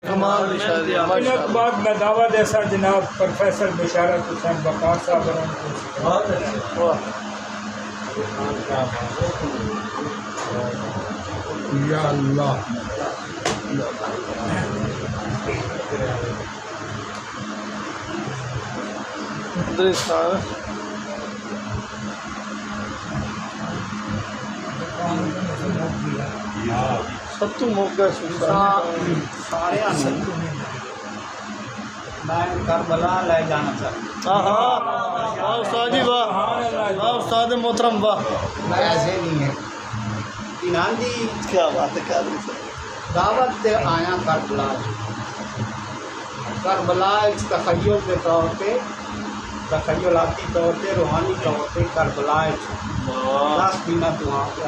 कमाल बाद में दावा जैसा जनाब प्रोफेसर बशारत हुसैन बकार साहब या अल्लाह सत्तू मौका सारे मैं करबला ले जाना चाहता वाह उस्ताद जी वाह उस्ताद मोहतरम वाह मैं ऐसे नहीं है इनाम जी क्या बात है क्या दावत से आया करबला तखय्युल के तौर पे तखय्युलाती तौर पे रूहानी तौर पे करबला 10 दिन वहाँ पे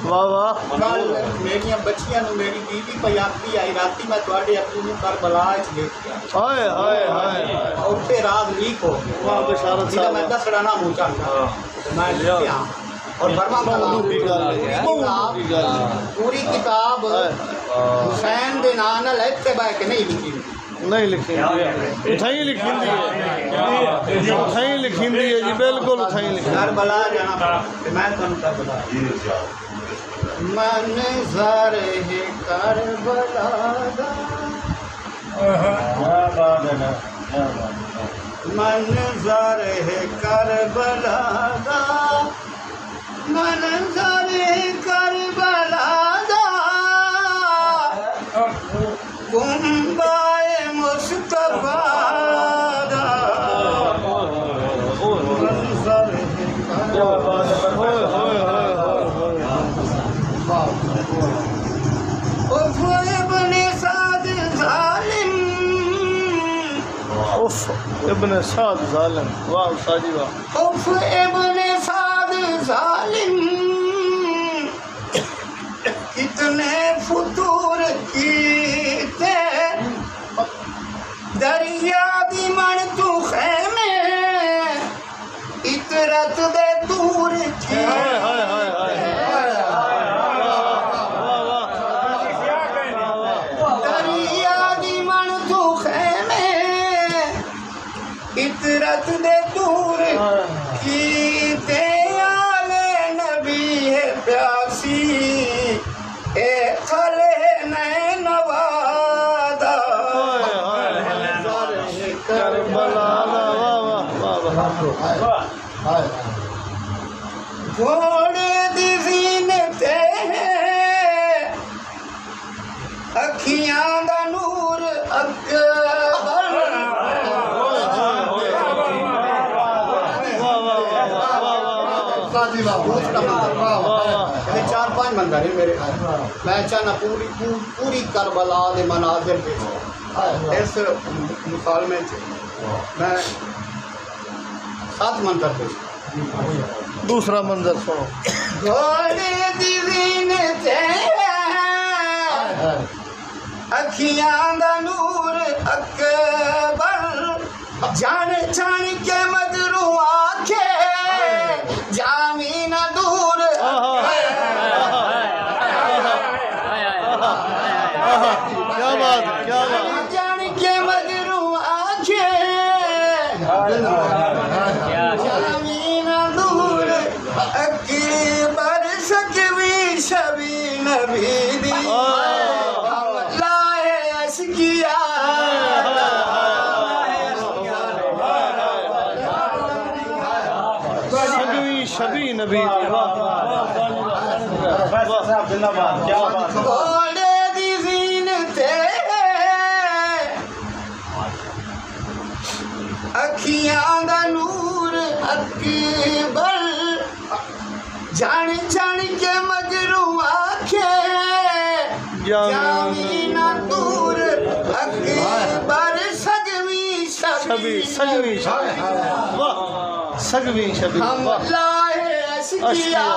वाह वाह कल मेरिया बच्चियां मेरी बीवी पंजाबी आई राती मैं थोड़े अपनी करबला देखी हाय हाय हाय और फिर रात लीक हो गया वाह बशारत साहब मैं दसड़ा ना मुँह चल मैं लिखिया और बर्मा पूरी किताब हुसैन दे नाल इत्ते बह के नहीं लिखी नहीं लिखी उठाई लिखी है उठाई लिखी है जी बिल्कुल उठाई लिखी करबला जाना मैं तुम करबला मंज़र है करबला मंज़र है करबला मंज़र है करबला कुंबाए मुस्तफा मंज़र है इब्न साद जालिम वाह उस्ताद जी वाह उफ इब्न साद जालिम कितने फुतूर कीते दरिया दी मन तू खेमे इतरत दे दूर की इतरत दे दूर की ते आले नबी है प्यासी ए खले नैन नवादा करबला वाह घोड़े दी ज़ीनत अखियां दा नूर अकबर 4-5 मंदिर है मेरे मैं चाहना पूरी करबला के मनाजिर इस मिसाल में मैं 7 मंदिर पे दूसरा मंजर सुनो घोड़े दी ज़ीनत अखियां दा नूर अकबर जान जान के मगरू आखे जामीन दूर क्या बात जान के मगरू आखे जामीन दूर अकबर सकवी शबी नबी दी लाए अशकिया शबी नबी घोड़े दी ज़ीनत अखियां दा नूर अकबर जान जान के मगरू आखे जामीना दूर अकबर सगवी शबी सगवी वाह सगवी शबी हम लाए अशकिया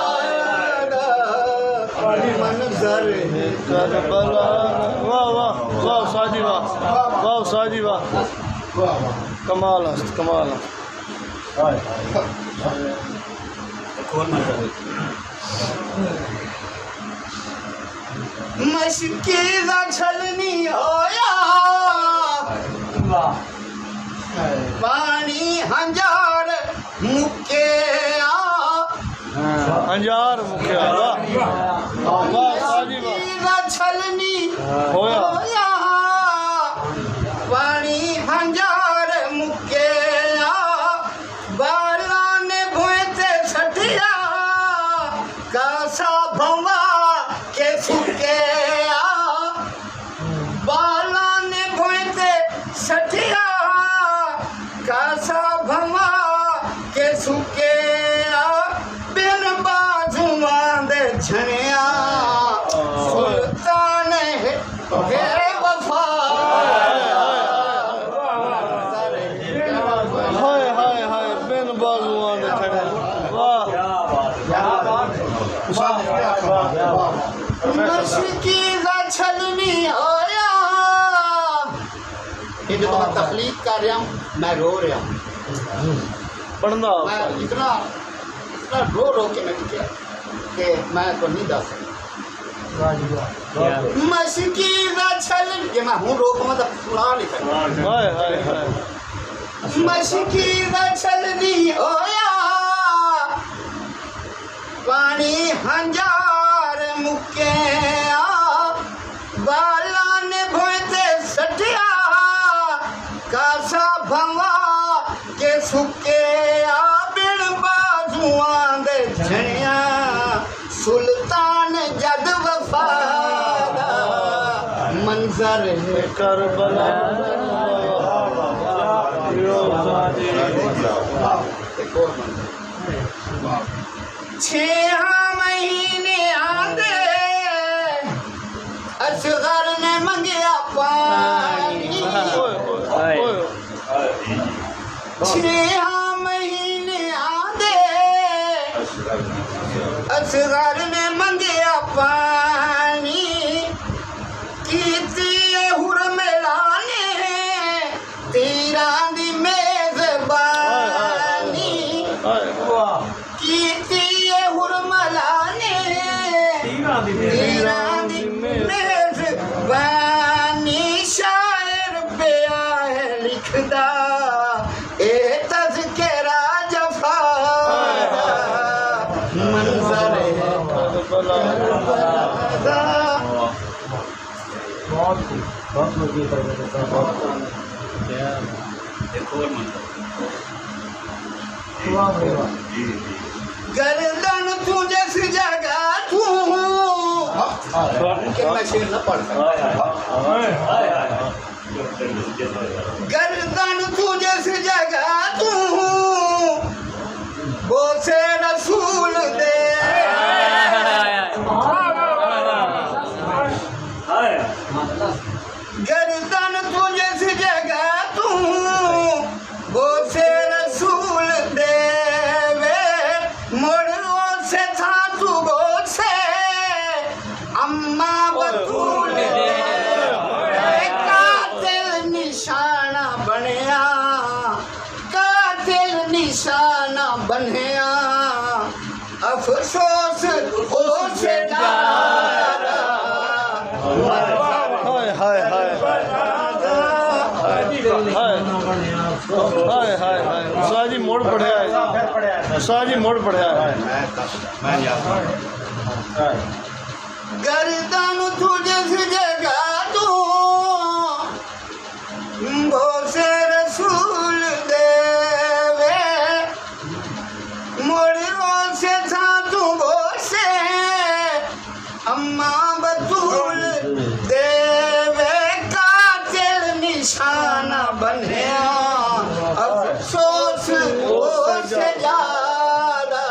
मंज़र है करबला वाह वाह वाह साजी वाह वाह साजी वाह कमाल कमाल मशकी दा छलनी होया कि जो मैं तकलीफ कर रहा हूँ मैं रो रहा हूँ पढ़ना मैं इतना इतना रो रो के मैं लिखा कि मैं तो नहीं दस सकता मशकी ना छल ये मैं हूँ रो को मतलब सुना लिखा हाय हाय हाय मशकी ना छल नहीं होया पानी हंजार मुके बाला ने भोते सटिया कासा भवा के सुके बिन बाजुआं दे झणिया सुल्तान जद वफा दा मंजर है करबला एक और मंजर 6 महीने आंदे असगर ने मंगया पानी 6 महीने आंदे असगर ने मंगया पानी कीती हुरमेलाने तीरा दी मेजबानी कीती हुरमलाने तीरा दी मेजबानी शायर पिया है लिखदा ए तज़किरा जफा मंजर है बहुत बढ़िया गर्दन तू जिस जगह तू कि मैं शेर न पढ़ सकता गर्दन तू जिस जगह तू वो से रसूल दे गर्दन तू जिस जगह तू वो से रसूल दे मोड़ो से था तू वो से अम्मा बतूल दे कातिल निशाना बनया कातिल निशाना बनया अफसोस हो से डारा हाय हाय हाय हाय हाय हाय उस्ताद जी मोड़ पढ़िया है उस्ताद जी मोड़ पढ़िया है गर्दन तू जिस जगह तू वो से रसूल देवे मोड़ों से था तू वो से अम्मा बतूल देवे कातिल निशाना बनया अफसोस हो से जादा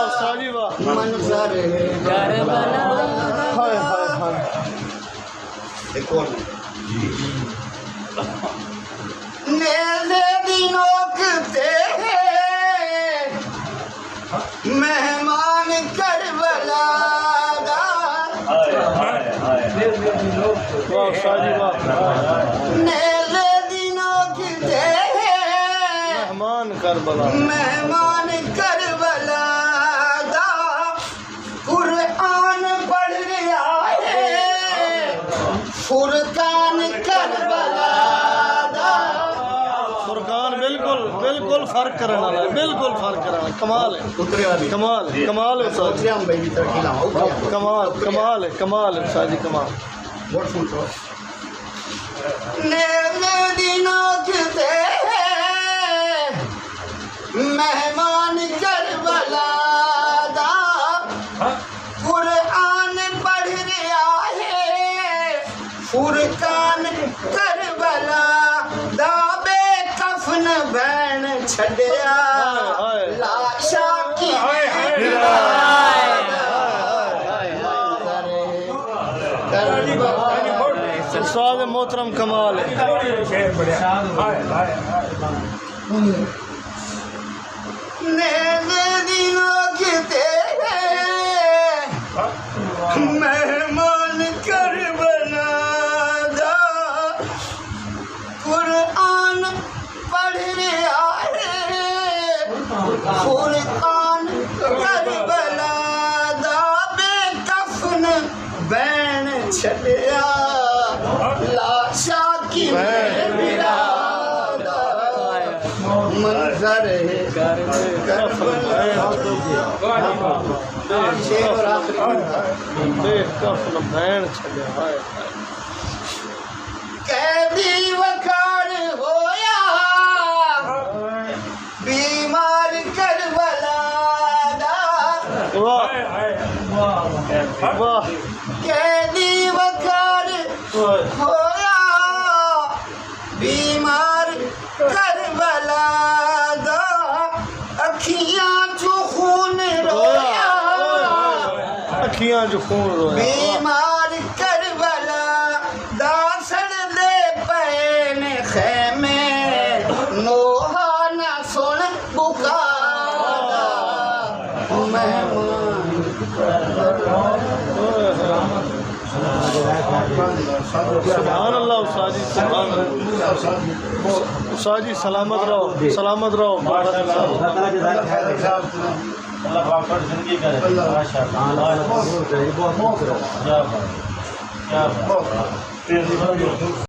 उस्ताद जी वाह मंजर हाय हाय हाय एक और नेज़े दी नोकते मेहमान करबला दा वाह उस्ताद जी वाह नेज़े दी नोकते मेहमान करबला मेहमान करबला दा कुरान पढ़ रहा है फुरकान करबला दा फुरकान बिल्कुल बिल्कुल फर्क करने वाला है बिल्कुल फर्क करने वाला कमाल है उतरे वाली कमाल कमाल है उस्ताद जी हम भाई तरक्की लाओ कमाल कमाल है उस्ताद जी कमाल बहुत सुन लो नेज़े दी नोकते मेहमान करबला दा कुरान पढ़ रहा है फुरकान करबला दा बेकफन बैन छड़िया लाशा की उस्ताद मोहतरम कमाल है नेज़े दी नोकते मेहमान करबला दा कुरान पढ़ आए फुरकान करबला दा बेकफन बैन छलिया लाशा की बिरादा मंजर है करबला शेर और आखिरी बेकफन बैन छड़े हाय कैदी वखार होया बीमार करबला दा वाह वाह कैदी वखार होया बीमार करबला दा अखियां चो खून रोया अखियां जो खून रोया बीमार करबला दा सड़दे पैन खैमे नोहा ना सुन बुकारा मेहमान सुभान अल्लाह उस्ताद जी सुभान उस्ताद जी सलामत रहो अल्लाह पाक पर जिंदगी करे माशाअल्लाह बहुत क्या बात क्या बात